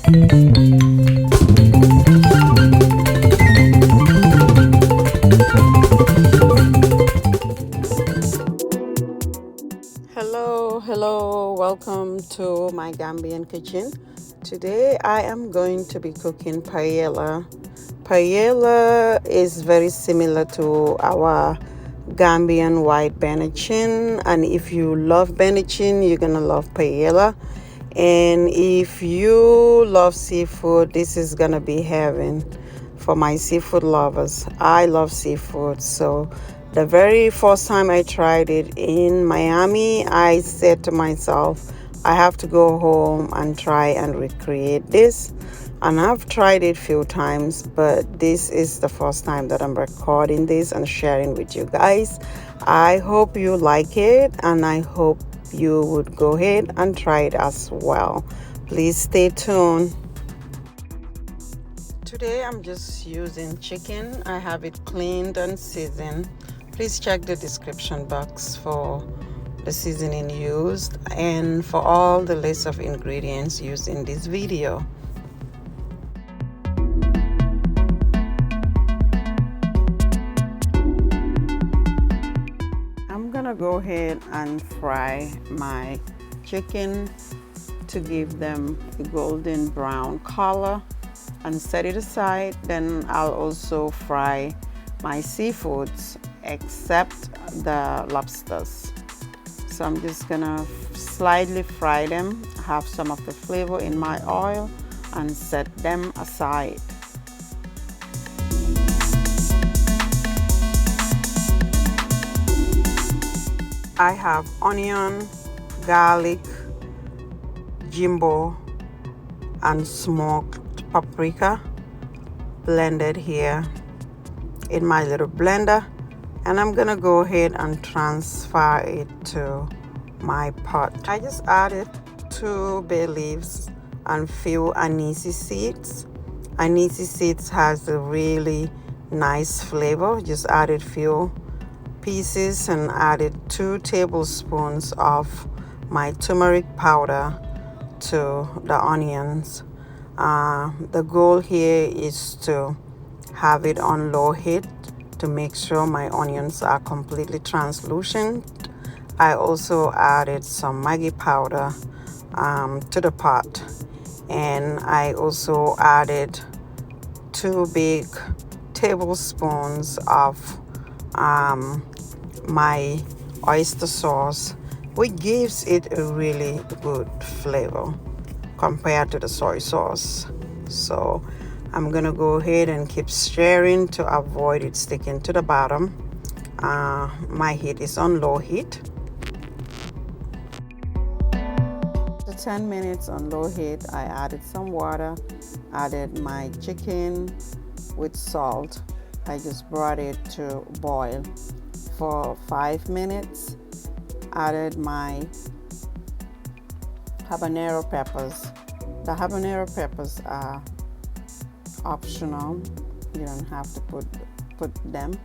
Hello, welcome to my Gambian kitchen. Today I am going to be cooking paella. Paella is very similar to our Gambian white benachin, and if you love benachin, you're gonna love paella. And if you love seafood, this is gonna be heaven for my seafood lovers. I love seafood, so the very first time I tried it in Miami, I said to myself, I have to go home and try and recreate this. And I've tried it a few times, but this is the first time that I'm recording this and sharing with you guys. I hope you like it, and I hope you would go ahead and try it as well. Please stay tuned. Today I'm just using chicken. I have it cleaned and seasoned. Please check the description box for the seasoning used and for all the list of ingredients used in this video. I'm gonna go ahead and fry my chicken to give them a golden brown color and set it aside. Then I'll also fry my seafoods except the lobsters. So I'm just gonna slightly fry them, have some of the flavor in my oil, and set them aside. I have onion, garlic, jimbo, and smoked paprika blended here in my little blender, and I'm gonna go ahead and transfer it to my pot. I just added 2 bay leaves and few anise seeds. Anise seeds has a really nice flavor. Just added few pieces and added 2 tablespoons of my turmeric powder to the onions. The goal here is to have it on low heat to make sure my onions are completely translucent. I also added some Maggi powder to the pot, and I also added 2 big tablespoons of my oyster sauce, which gives it a really good flavor compared to the soy sauce. So I'm gonna go ahead and keep stirring to avoid it sticking to the bottom. My heat is on low heat. After 10 minutes on low heat, I added some water, added my chicken with salt. I just brought it to boil for 5 minutes. Added my habanero peppers. The habanero peppers are optional. You don't have to put them,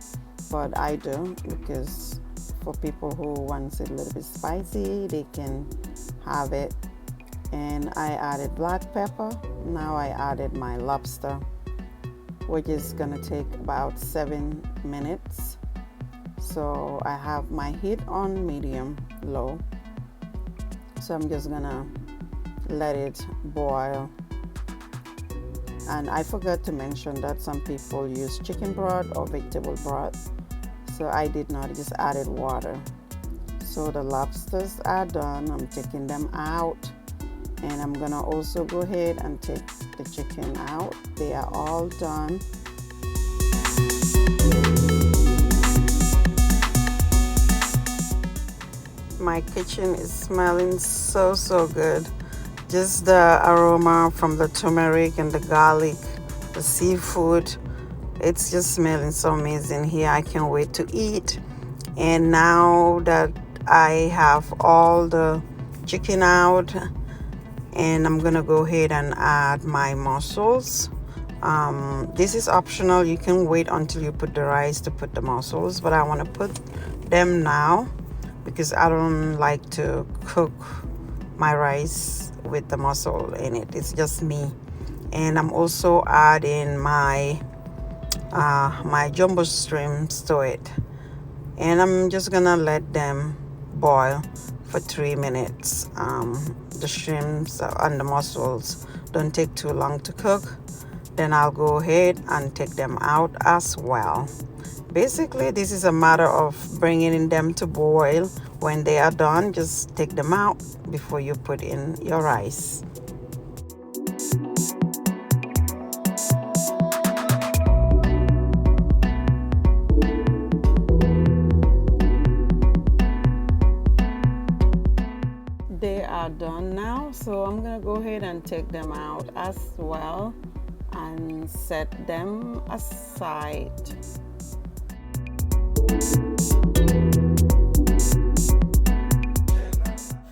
but I do, because for people who wants it a little bit spicy, they can have it. And I added black pepper. Now I added my lobster, which is gonna take about 7 minutes. So I have my heat on medium low. So I'm just gonna let it boil. And I forgot to mention that some people use chicken broth or vegetable broth. So I did not, just added water. So the lobsters are done. I'm taking them out. And I'm gonna also go ahead and take the chicken out. They are all done. My kitchen is smelling so good. Just the aroma from the turmeric and the garlic, the seafood. It's just smelling so amazing here. I can't wait to eat. And now that I have all the chicken out, and I'm gonna go ahead and add my mussels. This is optional. You can wait until you put the rice to put the mussels, but I want to put them now because I don't like to cook my rice with the mussel in it. It's just me. And I'm also adding my my jumbo shrimps to it, and I'm just gonna let them boil for 3 minutes. The shrimps and the mussels don't take too long to cook. Then I'll go ahead and take them out as well. Basically, this is a matter of bringing them to boil. When they are done, just take them out before you put in your rice. They are done now, so I'm gonna go ahead and take them out as well and set them aside.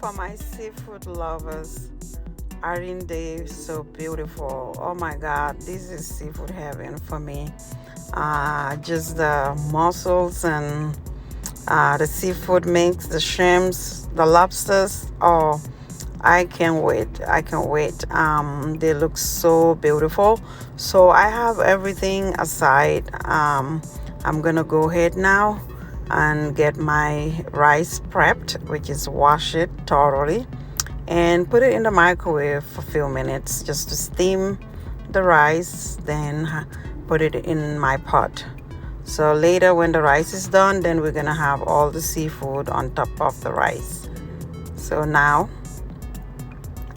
For my seafood lovers, aren't they so beautiful? Oh my god, this is seafood heaven for me. Just the mussels and the seafood mix, the shrimps, the lobsters. Oh, I can't wait. I can't wait. They look so beautiful. So I have everything aside. I'm gonna go ahead now and get my rice prepped, which is wash it thoroughly and put it in the microwave for a few minutes just to steam the rice, then put it in my pot. So later when the rice is done, then we're gonna have all the seafood on top of the rice. So now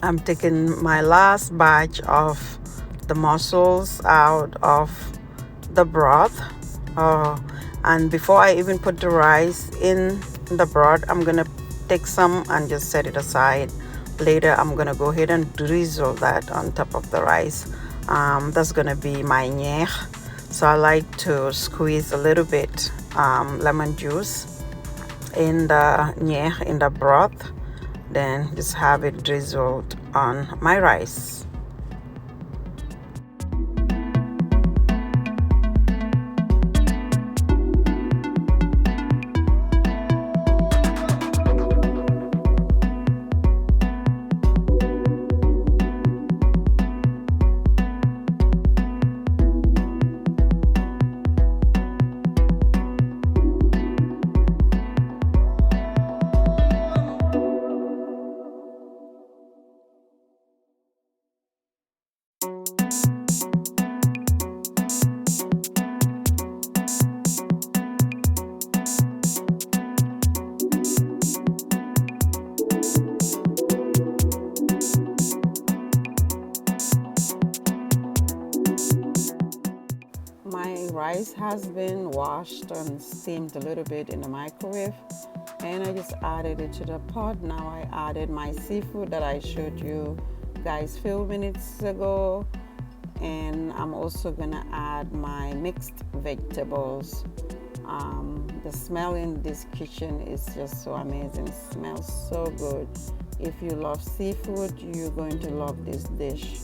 I'm taking my last batch of the mussels out of the broth. And before I even put the rice in the broth, I'm gonna take some and just set it aside. Later I'm gonna go ahead and drizzle that on top of the rice. That's gonna be my ñeex. So I like to squeeze a little bit lemon juice in the ñeex, in the broth, then just have it drizzled on my rice. My rice has been washed and steamed a little bit in the microwave, and I just added it to the pot. Now I added my seafood that I showed you guys a few minutes ago, and I'm also gonna add my mixed vegetables. The smell in this kitchen is just so amazing. It smells so good. If you love seafood, you're going to love this dish.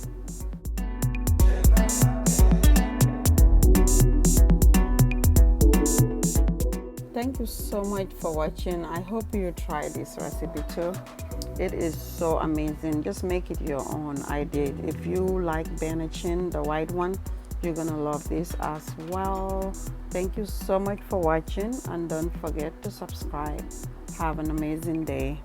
Thank you so much for watching. I hope you try this recipe too. It is so amazing. Just make it your own. I did. If you like benachin, the white one, you're gonna love this as well. Thank you so much for watching, and don't forget to subscribe. Have an amazing day.